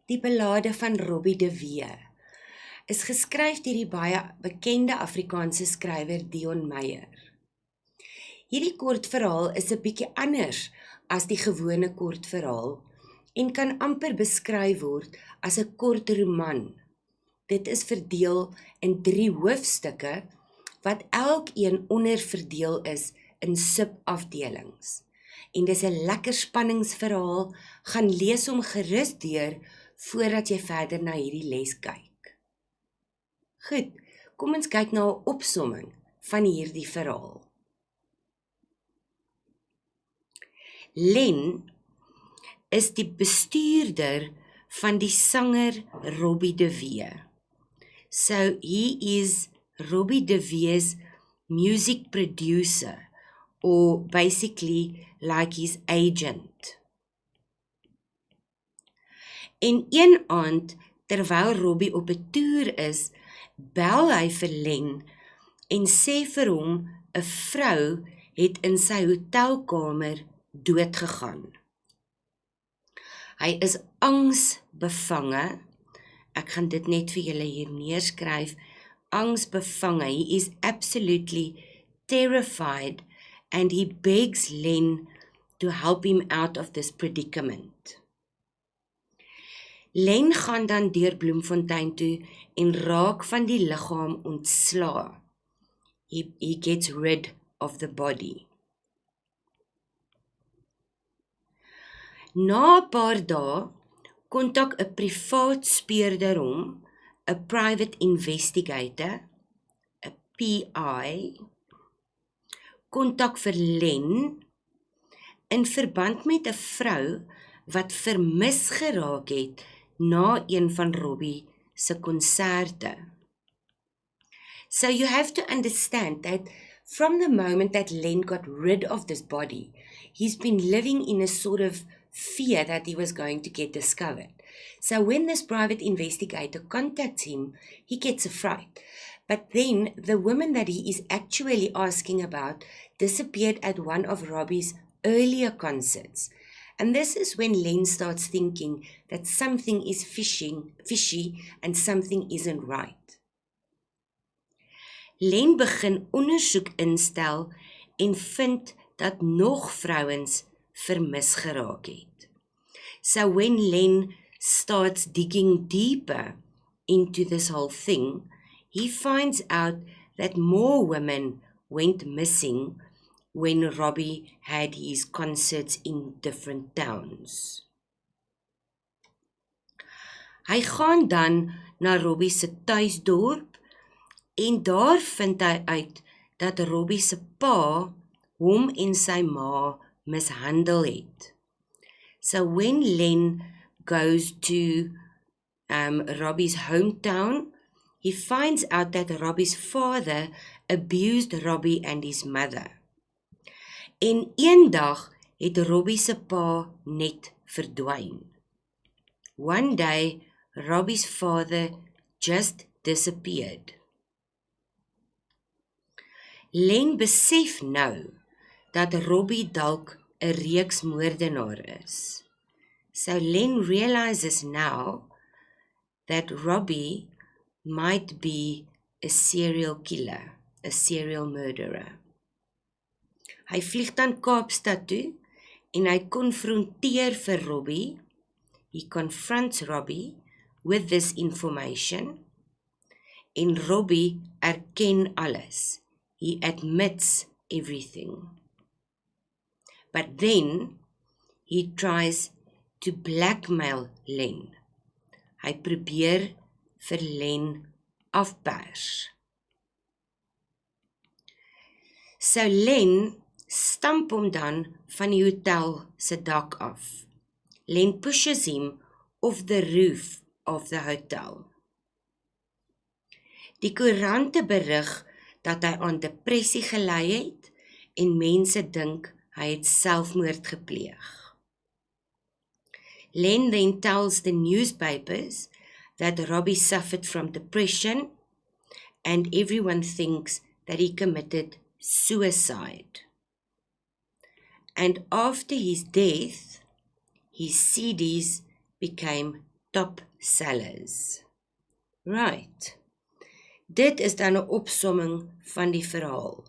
Die Ballade van Robbie de Wee is geskryf deur die baie bekende Afrikaanse skrywer Dion Meyer. Hierdie kortverhaal is 'n bietjie anders as die gewone kortverhaal en kan amper beskryf word as 'n kort roman. Dit is verdeel in 3 hoofstukke wat elkeen onderverdeel is in subafdelings. En dis 'n lekker spanningsverhaal, gaan lees hom gerus deur voordat jy verder na hierdie les kyk. Goed, kom ons kyk na 'n opsomming van hierdie verhaal. Len is die bestuurder van die sanger Robbie de Wee. So he is Robbie de Wee's music producer, or basically like his agent. En een aand, terwyl Robbie op 'n toer is, bel hy vir Len en sê vir hom 'n vrou het in sy hotelkamer doodgegaan. Hy is angsbevange. Ek gaan dit net vir julle hier neerskryf. Angsbevange. He is absolutely terrified and he begs Len to help him out of this predicament. Len gaan dan deur Bloemfontein toe en raak van die liggaam ontslaa. He gets rid of the body. Na 'n paar dae kontak 'n privaat speurder hom, 'n private investigator, 'n PI, kontak vir Len in verband met 'n vrou wat vermis geraak het na een van Robbie se konserte. So you have to understand that from the moment that Len got rid of this body, he's been living in a sort of fear that he was going to get discovered. So when this private investigator contacts him, he gets afraid. But then the woman that he is actually asking about disappeared at one of Robbie's earlier concerts. And this is when Len starts thinking that something is fishy and something isn't right. Len begin ondersoek instel en vind dat nog vrouens vermis geraak het. So when Len starts digging deeper into this whole thing, he finds out that more women went missing when Robbie had his concerts in different towns. Hy gaan dan na Robbie se tuisdorp en daar vind hy uit dat Robbie se pa hom en sy ma mishandel het. So when Len goes to Robbie's hometown, he finds out that Robbie's father abused Robbie and his mother. En eendag het Robbie se pa net verdwyn. One day, Robbie's father just disappeared. Len besef nou dat Robbie dalk 'n reeksmoordenaar is. So Len realizes now that Robbie might be a serial killer, a serial murderer. Hy vlieg dan Kaapstad toe en hy konfronteer vir Robbie. He confronts Robbie with this information en Robbie erken alles. He admits everything. But then he tries to blackmail Len. Hy probeer vir Len afpers. So Len stamp hom dan van die hotel se dak af. Len pushes him off the roof of the hotel. Die koerante berig dat hy aan depressie gely het en mense dink hy het selfmoord gepleeg. Len then tells the newspapers that Robbie suffered from depression and everyone thinks that he committed suicide. And after his death, his CDs became top sellers. Right. Dit is dan 'n opsomming van die verhaal.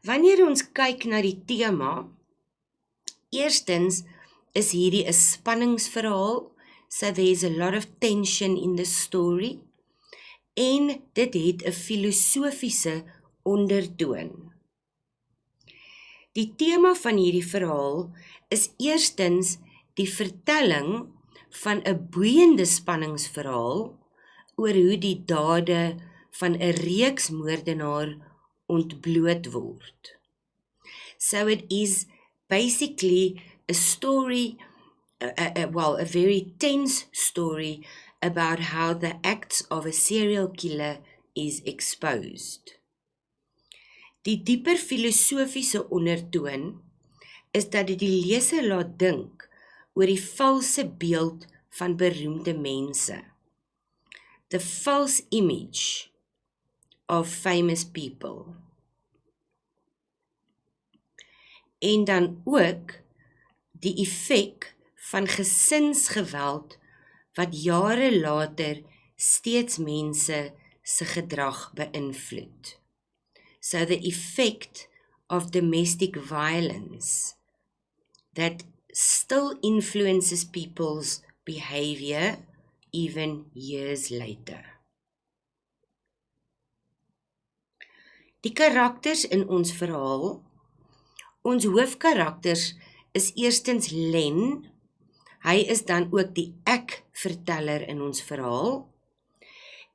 Wanneer ons kyk na die tema, eerstens is hierdie 'n spanningsverhaal, so there's a lot of tension in the story, en dit het 'n filosofiese ondertoon. Die tema van hierdie verhaal is eerstens die vertelling van 'n boeiende spanningsverhaal oor hoe die dade van 'n reeks moordenaar ontbloot word. So it is basically a story, a very tense story about how the acts of a serial killer is exposed. Die dieper filosofiese ondertoon is dat dit die leser laat dink oor die valse beeld van beroemde mense. The false image of famous people. En dan ook die effek van gesinsgeweld wat jare later steeds mense se gedrag beïnvloed. So the effect of domestic violence that still influences people's behavior even years later. Die karakters in ons verhaal. Ons hoofkarakters is eerstens Len. Hy is dan ook die ek-verteller in ons verhaal.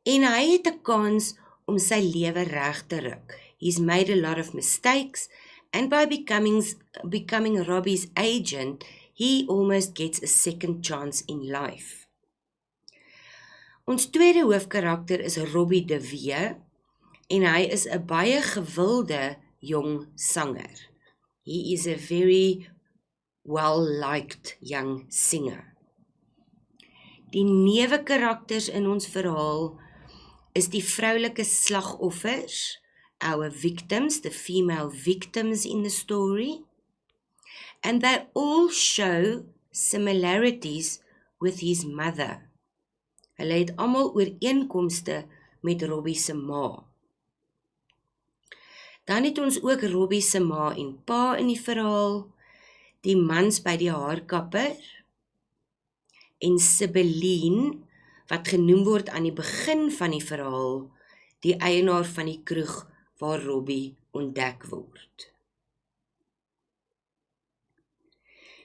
En hy het 'n kans om sy lewe reg te ruk. He's made a lot of mistakes, and by becoming Robbie's agent, he almost gets a second chance in life. Ons tweede hoofkarakter is Robbie de Wee, en hy is 'n baie gewilde jong sanger. He is a very well-liked young singer. Die neewekarakters in ons verhaal is die vroulike slagoffers, our victims, the female victims in the story, and they all show similarities with his mother. Hulle het almal ooreenkomste met Robbie se ma. Dan het ons ook Robbie se ma en pa in die verhaal, die mans by die haarkapper, en Sibylline, wat genoem word aan die begin van die verhaal, die eienaar van die kroeg waar Robbie ontdek word.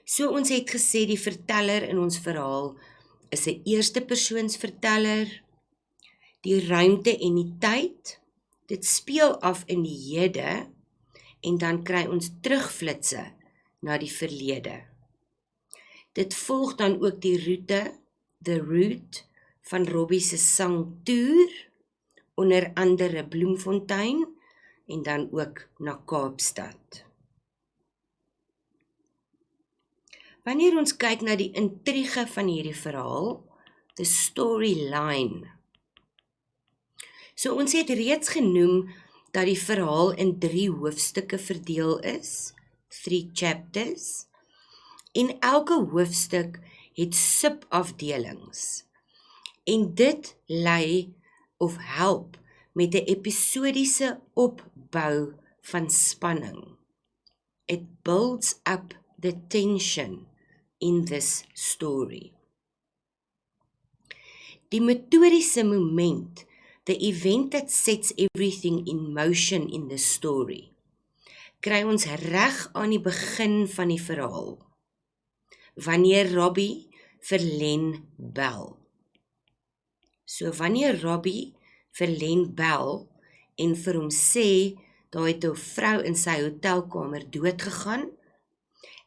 So ons het gesê die verteller in ons verhaal is 'n eerste persoons verteller, die ruimte en die tyd, dit speel af in die hede, en dan kry ons terugflitse na die verlede. Dit volg dan ook die roete, the route, van Robbie se sangtoer, onder andere Bloemfontein, en dan ook na Kaapstad. Wanneer ons kyk na die intrige van hierdie verhaal, the storyline. So ons het reeds genoem dat die verhaal in 3 hoofstukke verdeel is, 3 chapters, en elke hoofstuk het subafdelings. En dit lei of help met 'n episodiese opbou van spanning. It builds up the tension in this story. Die metodiese moment, the event that sets everything in motion in the story, kry ons reg aan die begin van die verhaal, wanneer Robbie vir Len bel. So wanneer Robbie vir Len bel en vir hom sê, daar het 'n vrou in sy hotelkamer doodgegaan,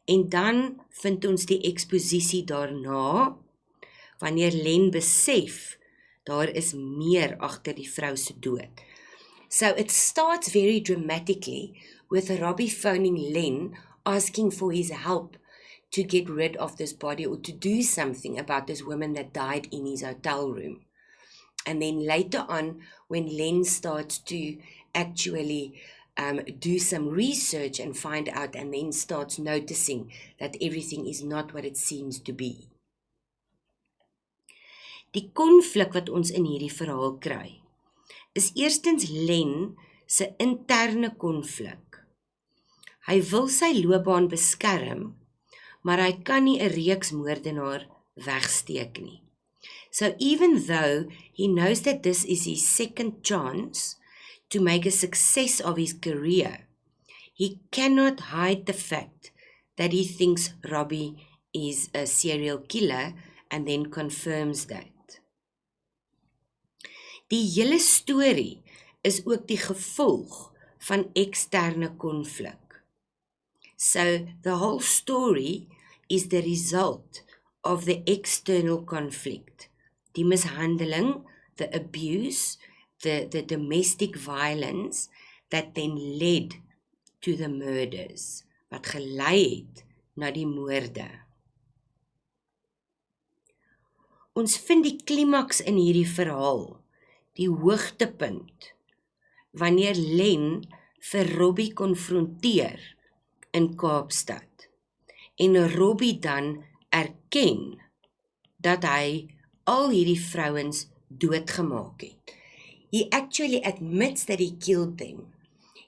en dan vind ons die eksposisie daarna, wanneer Len besef, daar is meer agter die vrou se dood. So it starts very dramatically with Robbie phoning Len, asking for his help to get rid of this body or to do something about this woman that died in his hotel room. And then later on, when Len starts to actually do some research and find out, and then starts noticing that everything is not what it seems to be. Die konflik wat ons in hierdie verhaal kry, is eerstens Len se interne konflik. Hy wil sy loopbaan beskerm, maar hy kan nie 'n reeks moordenaar wegsteek nie. So even though he knows that this is his second chance to make a success of his career, he cannot hide the fact that he thinks Robbie is a serial killer and then confirms that. Die hele storie is ook die gevolg van eksterne konflik. So the whole story is the result of the external conflict. Die mishandeling, the abuse, the domestic violence that then led to the murders, wat gelei het na die moorde. Ons vind die klimaks in hierdie verhaal, die hoogtepunt, wanneer Len vir Robbie konfronteer in Kaapstad en Robbie dan erken dat hy al hierdie vrouens doodgemaak het. He actually admits that he killed them.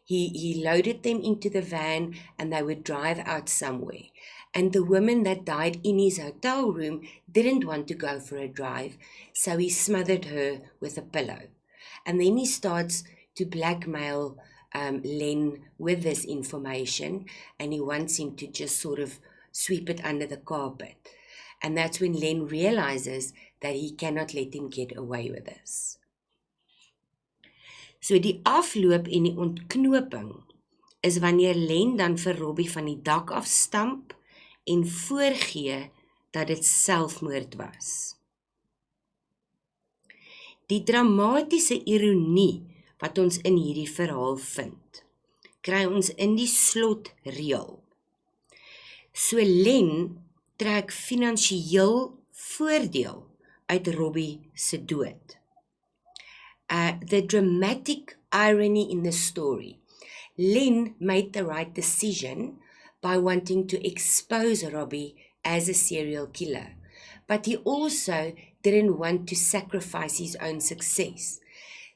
He loaded them into the van and they would drive out somewhere. And the woman that died in his hotel room didn't want to go for a drive, so he smothered her with a pillow. And then he starts to blackmail Len with this information, and he wants him to just sort of sweep it under the carpet. And that's when Len realizes that he cannot let him get away with this. So die afloop en die ontknoping is wanneer Len dan vir Robbie van die dak afstamp en voorgee dat dit selfmoord was. Die dramatiese ironie wat ons in hierdie verhaal vind, kry ons in die slotreël. So Len trek finansiëel voordeel uit Robbie se dood. The dramatic irony in the story. Len made the right decision by wanting to expose Robbie as a serial killer, but he also didn't want to sacrifice his own success.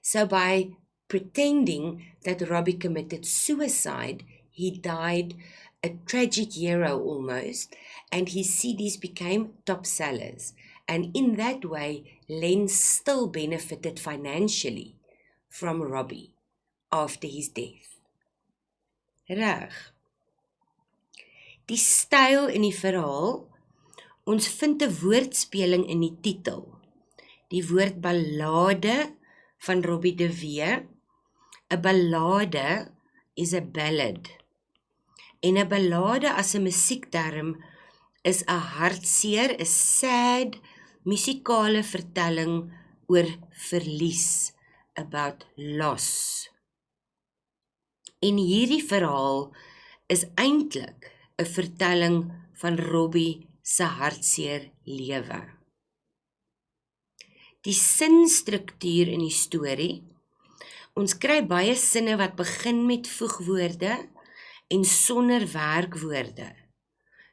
So by pretending that Robbie committed suicide, he died a tragic hero almost, and his CDs became top sellers. And in that way, Len still benefited financially from Robbie after his death. Reg. Die styl in die verhaal, ons vind 'n woordspeling in die titel. Die woord ballade van Robbie de Wee. 'n Ballade is 'n ballad. En 'n ballade as 'n musiekterm is 'n hartseer, 'n sad musikale vertelling oor verlies, about loss. En hierdie verhaal is eintlik 'n vertelling van Robbie se hartseer lewe. Die sinstruktuur in die storie, ons kry baie sinne wat begin met voegwoorde en sonder werkwoorde.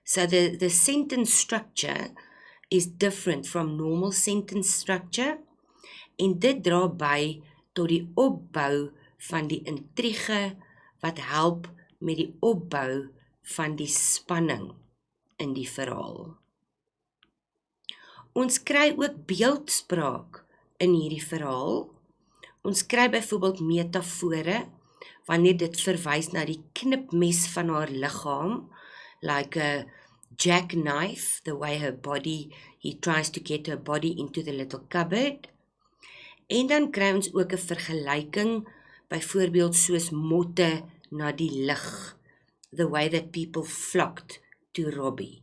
So the sentence structure is different from normal sentence structure, en dit dra by tot die opbou van die intrige wat help met die opbou van die spanning in die verhaal. Ons kry ook beeldspraak in hierdie verhaal. Ons kry byvoorbeeld metafore wanneer dit verwys na die knipmes van haar liggaam, like a jackknife, the way he tries to get her body into the little cupboard. En dan kry ons ook 'n vergelyking, byvoorbeeld soos motte na die lig, the way that people flocked to Robbie.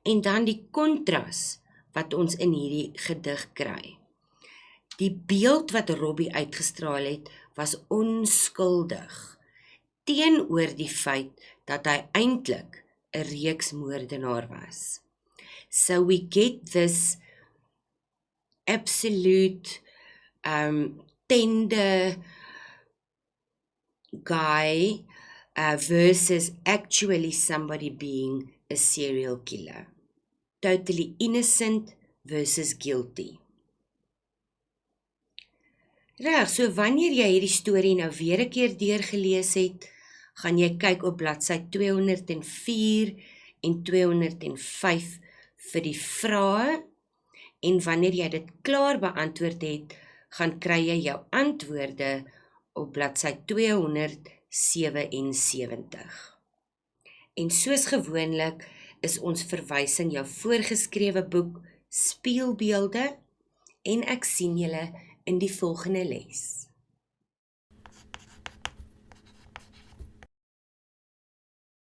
En dan die kontras wat ons in hierdie gedig kry. Die beeld wat Robbie uitgestraal het, was onskuldig, teenoor die feit dat hy eintlik 'n reeksmoordenaar was. So we get this absolute tender guy versus actually somebody being a serial killer. Totally innocent, versus guilty. Reg, so wanneer jy hierdie storie nou weer 'n keer deurgelees het, gaan jy kyk op bladsy 204 en 205 vir die vrae, en wanneer jy dit klaar beantwoord het, gaan kry jy jou antwoorde op bladsy 277. En soos gewoonlik is ons verwysing jou voorgeskrewe boek Spieelbeelde, en ek sien julle in die volgende les.